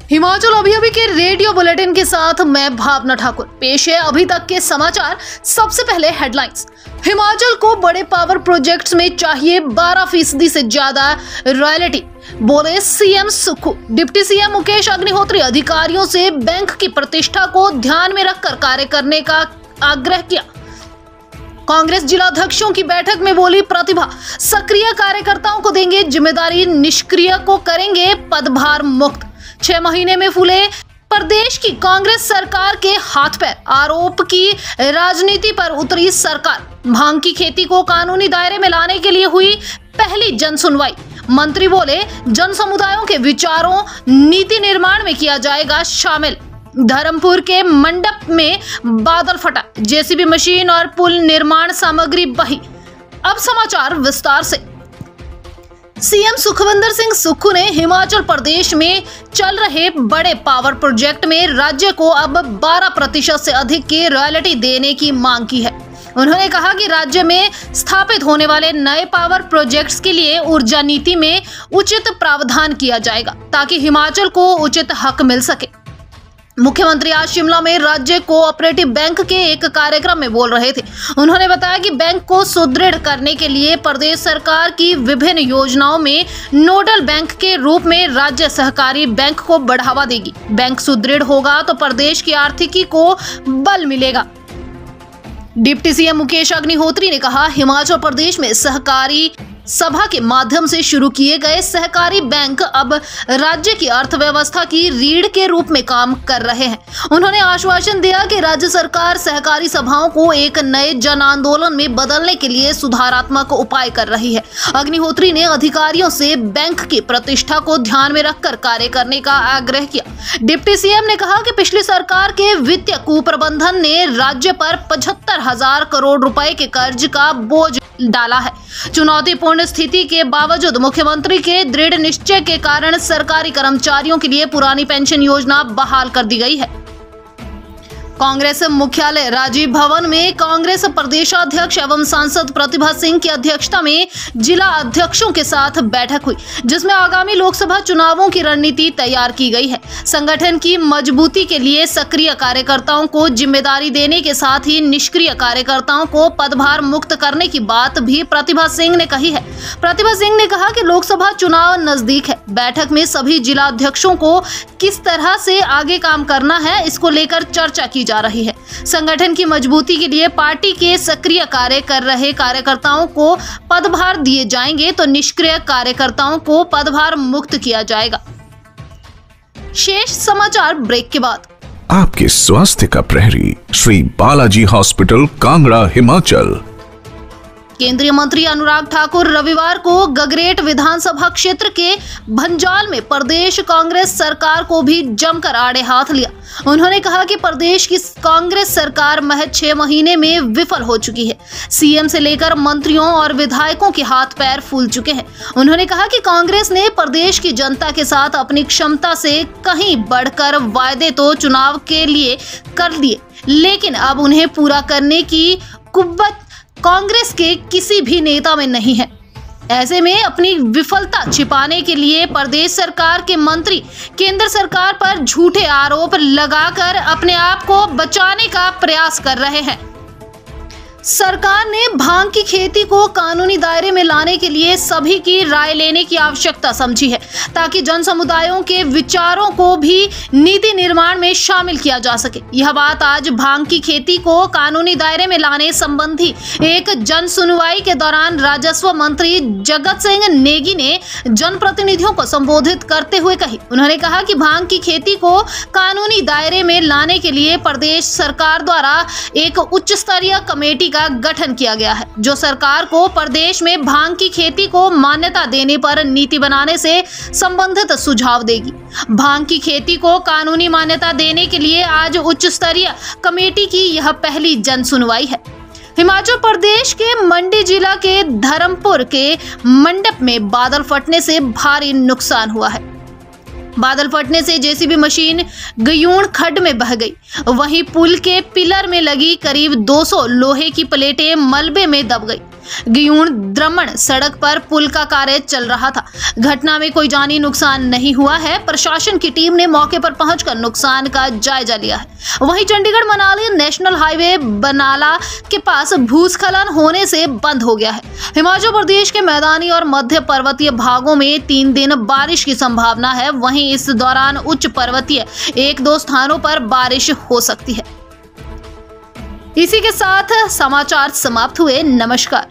हिमाचल अभी के radio bulletin के साथ मैं भावना ठाकुर। पेश है अभी तक के समाचार। सबसे पहले हेडलाइंस। हिमाचल को बड़े पावर प्रोजेक्ट्स में चाहिए 12% से ज्यादा रॉयल्टी, बोले CM Sukhu. Deputy CM Mukesh Agnihotri अधिकारियों से बैंक की प्रतिष्ठा को ध्यान में रखकर कार्य करने का आग्रह किया। कांग्रेस जिलाध्यक्षों की बैठक में बोली प्रतिभा, सक्रिय कार्यकर्ताओं को देंगे जिम्मेदारी, निष्क्रिय को करेंगे पदभार मुक्त। 6 महीने में फूले प्रदेश की कांग्रेस सरकार के हाथ पैर, आरोप की राजनीति पर उतरी सरकार। भांग की खेती को कानूनी दायरे में लाने के लिए हुई पहली जन सुनवाई। मंत्री बोले जन समुदायों के विचारों नीति निर्माण में किया जाएगा शामिल। धर्मपुर के मंडप में बादल फटा, जेसीबी मशीन और पुल निर्माण सामग्री बही। अब समाचार विस्तार से। सीएम सुखविंदर सिंह सुक्खू ने हिमाचल प्रदेश में चल रहे बड़े पावर प्रोजेक्ट में राज्य को अब 12% से अधिक की रॉयल्टी देने की मांग की है। उन्होंने कहा कि राज्य में स्थापित होने वाले नए पावर प्रोजेक्ट्स के लिए ऊर्जा नीति में उचित प्रावधान किया जाएगा ताकि हिमाचल को उचित हक मिल सके। मुख्यमंत्री आज शिमला में राज्य कोऑपरेटिव बैंक के एक कार्यक्रम में बोल रहे थे। उन्होंने बताया कि बैंक को सुदृढ़ करने के लिए प्रदेश सरकार की विभिन्न योजनाओं में नोडल बैंक के रूप में राज्य सहकारी बैंक को बढ़ावा देगी। बैंक सुदृढ़ होगा तो प्रदेश की आर्थिकी को बल मिलेगा। डिप्टी सीएम मुकेश अग्निहोत्री ने कहा, हिमाचल प्रदेश में सहकारी सभा के माध्यम से शुरू किए गए सहकारी बैंक अब राज्य की अर्थव्यवस्था की रीढ़ के रूप में काम कर रहे हैं। उन्होंने आश्वासन दिया कि राज्य सरकार सहकारी सभाओं को एक नए जन आंदोलन में बदलने के लिए सुधारात्मक उपाय कर रही है। अग्निहोत्री ने अधिकारियों से बैंक की प्रतिष्ठा को ध्यान में रखकर कार्य करने का आग्रह किया। डिप्टी सीएम ने कहा कि पिछली सरकार के वित्तीय कुप्रबंधन ने राज्य पर 75,000 करोड़ रुपए के कर्ज का बोझ डाला है। चुनौतीपूर्ण स्थिति के बावजूद मुख्यमंत्री के दृढ़ निश्चय के कारण सरकारी कर्मचारियों के लिए पुरानी पेंशन योजना बहाल कर दी गई है। कांग्रेस मुख्यालय राजीव भवन में कांग्रेस प्रदेशाध्यक्ष एवं सांसद प्रतिभा सिंह की अध्यक्षता में जिला अध्यक्षों के साथ बैठक हुई, जिसमें आगामी लोकसभा चुनावों की रणनीति तैयार की गई है। संगठन की मजबूती के लिए सक्रिय कार्यकर्ताओं को जिम्मेदारी देने के साथ ही निष्क्रिय कार्यकर्ताओं को पदभार मुक्त करने की बात भी प्रतिभा सिंह ने कही है। प्रतिभा सिंह ने कहा कि लोकसभा चुनाव नजदीक है। बैठक में सभी जिला अध्यक्षों को किस तरह से आगे काम करना है, इसको लेकर चर्चा की जा रही है। संगठन की मजबूती के लिए पार्टी के सक्रिय कार्य कर रहे कार्यकर्ताओं को पदभार दिए जाएंगे तो निष्क्रिय कार्यकर्ताओं को पदभार मुक्त किया जाएगा। शेष समाचार ब्रेक के बाद। आपके स्वास्थ्य का प्रहरी श्री बालाजी हॉस्पिटल, कांगड़ा, हिमाचल। केंद्रीय मंत्री अनुराग ठाकुर रविवार को गगरेट विधानसभा क्षेत्र के भंजाल में प्रदेश कांग्रेस सरकार को भी जमकर आड़े हाथ लिया। उन्होंने कहा कि प्रदेश की कांग्रेस सरकार महज 6 महीने में विफल हो चुकी है। सीएम से लेकर मंत्रियों और विधायकों के हाथ पैर फूल चुके हैं। उन्होंने कहा कि कांग्रेस ने प्रदेश की जनता के साथ अपनी क्षमता से कहीं बढ़कर वायदे तो चुनाव के लिए कर लिए, लेकिन अब उन्हें पूरा करने की कुव्वत कांग्रेस के किसी भी नेता में नहीं है। ऐसे में अपनी विफलता छिपाने के लिए प्रदेश सरकार के मंत्री केंद्र सरकार पर झूठे आरोप लगाकर अपने आप को बचाने का प्रयास कर रहे हैं। सरकार ने भांग की खेती को कानूनी दायरे में लाने के लिए सभी की राय लेने की आवश्यकता समझी है ताकि जन समुदायों के विचारों को भी नीति निर्माण में शामिल किया जा सके। यह बात आज भांग की खेती को कानूनी दायरे में लाने संबंधी एक जन सुनवाई के दौरान राजस्व मंत्री जगत सिंह नेगी ने जनप्रतिनिधियों को संबोधित करते हुए कही। उन्होंने कहा कि भांग की खेती को कानूनी दायरे में लाने के लिए प्रदेश सरकार द्वारा एक उच्च स्तरीय कमेटी का गठन किया गया है, जो सरकार को प्रदेश में भांग की खेती को मान्यता देने पर नीति बनाने से संबंधित सुझाव देगी। भांग की खेती को कानूनी मान्यता देने के लिए आज उच्च स्तरीय कमेटी की यह पहली जन सुनवाई है। हिमाचल प्रदेश के मंडी जिला के धर्मपुर के मंडप में बादल फटने से भारी नुकसान हुआ है। बादल फटने से जेसीबी मशीन गयूण खड्ड में बह गई। वहीं पुल के पिलर में लगी करीब 200 लोहे की प्लेटें मलबे में दब गई। गियूण द्रमण सड़क पर पुल का कार्य चल रहा था। घटना में कोई जानी नुकसान नहीं हुआ है। प्रशासन की टीम ने मौके पर पहुंचकर नुकसान का जायजा लिया है। वहीं चंडीगढ़ मनाली नेशनल हाईवे बनाला के पास भूस्खलन होने से बंद हो गया है। हिमाचल प्रदेश के मैदानी और मध्य पर्वतीय भागों में 3 दिन बारिश की संभावना है। वहीं इस दौरान उच्च पर्वतीय 1-2 स्थानों पर बारिश हो सकती है। इसी के साथ समाचार समाप्त हुए। नमस्कार।